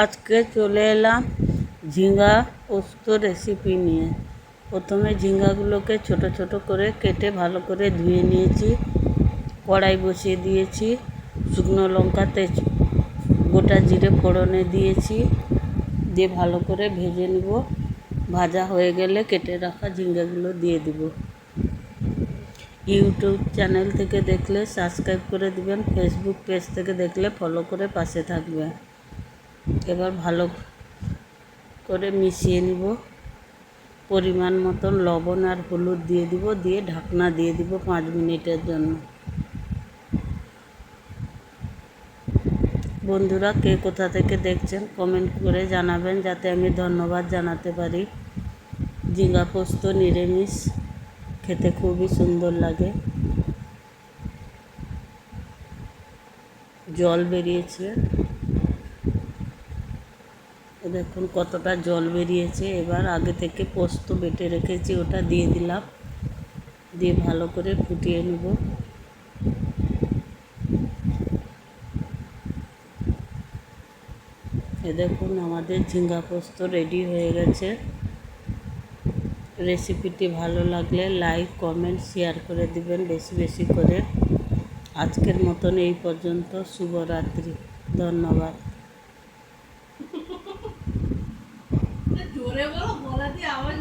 আজকে চলে এলাম ঝিঙ্গা পোস্ত রেসিপি নিয়ে। প্রথমে ঝিঙ্গাগুলোকে ছোট ছোট করে কেটে ভালো করে ধুয়ে নিয়েছি। কড়াই বসিয়ে দিয়েছি, শুকনো লঙ্কা গোটা জিরে ফোড়নে দিয়েছি, দিয়ে ভালো করে ভেজে নেব। ভাজা হয়ে গেলে কেটে রাখা ঝিঙ্গাগুলো দিয়ে দিব। ইউটিউব চ্যানেল থেকে দেখলে সাবস্ক্রাইব করে দিবেন, ফেসবুক পেজ থেকে দেখলে ফলো করে পাশে থাকবেন। এবার ভালো করে মিশিয়ে নিব। পরিমাণ মতন লবণ আর হলুদ দিয়ে দিব, দিয়ে ঢাকনা দিয়ে দিব 5 মিনিটের জন্য। বন্ধুরা, কে কোথা থেকে দেখছেন কমেন্ট করে জানাবেন, যাতে আমি ধন্যবাদ জানাতে পারি। ঝিঙ্গা পোস্ত নিরামিষ খেতে খুবই সুন্দর লাগে। জল বেরিয়েছে, দেখুন কতটা জল বেরিয়েছে। এবার আগে থেকে পোস্ত বেটে রেখেছি, ওটা দিয়ে দিলাম, দিয়ে ভালো করে ফুটিয়ে নেব। দেখুন আমাদের ঝিঙ্গা পোস্ত রেডি হয়ে গেছে। রেসিপিটি ভালো লাগলে লাইক, কমেন্ট, শেয়ার করে দিবেন বেশি বেশি করে। আজকের মতন এই পর্যন্ত। শুভরাত্রি, ধন্যবাদ। জোরে বলো, গলা দিয়ে আওয়াজ